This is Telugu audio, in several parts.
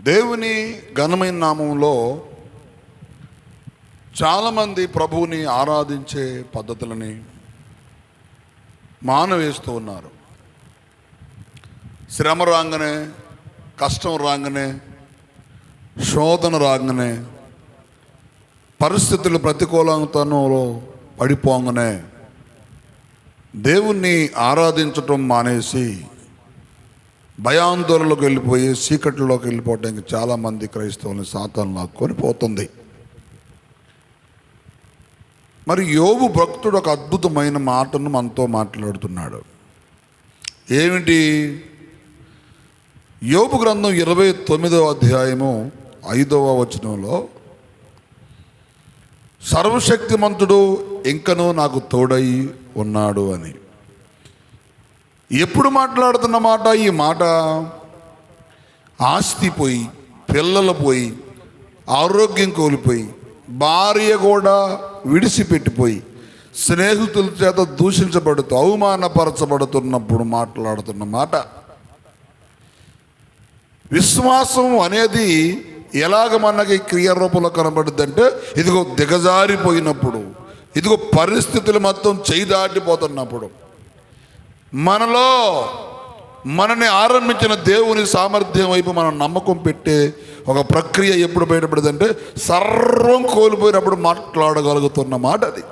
దేవుని ఘనమైన నామంలో చాలామంది ప్రభువుని ఆరాధించే పద్ధతులని మానవేస్తూ ఉన్నారు. శ్రమ రాగానే, కష్టం రాగానే, శోధన రాగానే, పరిస్థితులు ప్రతికూలతనంలో పడిపోగానే దేవుణ్ణి ఆరాధించటం మానేసి భయాందోళనలోకి వెళ్ళిపోయి చీకట్లోకి వెళ్ళిపోవడానికి చాలామంది క్రైస్తవులను సాతాను లాక్కొని పోతుంది. మరి యోబు భక్తుడు ఒక అద్భుతమైన మాటను మనతో మాట్లాడుతున్నాడు. ఏమిటి? యోబు గ్రంథం 29వ అధ్యాయము 5వ వచనంలో, సర్వశక్తిమంతుడు ఇంకనూ నాకు తోడై ఉన్నాడు అని ఎప్పుడు మాట్లాడుతున్న మాట? ఈ మాట ఆస్తి పోయి, పిల్లలు పోయి, ఆరోగ్యం కోల్పోయి, భార్య కూడా విడిచిపెట్టిపోయి, స్నేహితుల చేత దూషించబడుతూ అవమానపరచబడుతున్నప్పుడు మాట్లాడుతున్న మాట. విశ్వాసం అనేది ఎలాగ మనకి క్రియారూపంలో కనబడుద్దంటే, ఇదిగో దిగజారిపోయినప్పుడు, ఇదిగో పరిస్థితులు మొత్తం చేయి దాటిపోతున్నప్పుడు, మనని ఆరంభించిన దేవుని సామర్థ్యం వైపు మనం నమ్మకం పెట్టే ఒక ప్రక్రియ ఎప్పుడు బయటపడదంటే, సర్వం కోల్పోయినప్పుడు మాట్లాడగలుగుతున్న మాట అది.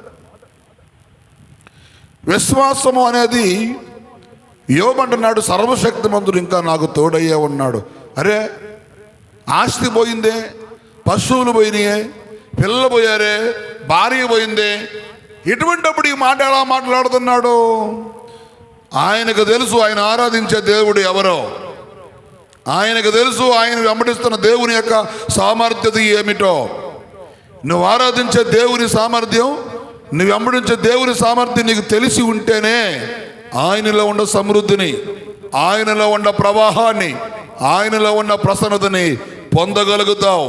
విశ్వాసము అనేది యోబు అంటున్నాడు, సర్వశక్తిమంతుడు ఇంకా నాకు తోడయ్యే ఉన్నాడు. అరే, ఆస్తి పోయిందే, పశువులు పోయినాయే, పిల్లలు పోయారే, భార్య పోయిందే, ఇటువంటిప్పుడు ఈ మాట ఎలా మాట్లాడుతున్నాడు? ఆయనకు తెలుసు ఆయన ఆరాధించే దేవుడు ఎవరో. ఆయనకు తెలుసు ఆయన వెంబడిస్తున్న దేవుని యొక్క సామర్థ్యత ఏమిటో. నువ్వు ఆరాధించే దేవుని సామర్థ్యం, నువ్వు వెంబడించే దేవుని సామర్థ్యం నీకు తెలిసి ఉంటేనే ఆయనలో ఉన్న సమృద్ధిని, ఆయనలో ఉన్న ప్రవాహాన్ని, ఆయనలో ఉన్న ప్రసన్నతని పొందగలుగుతావు.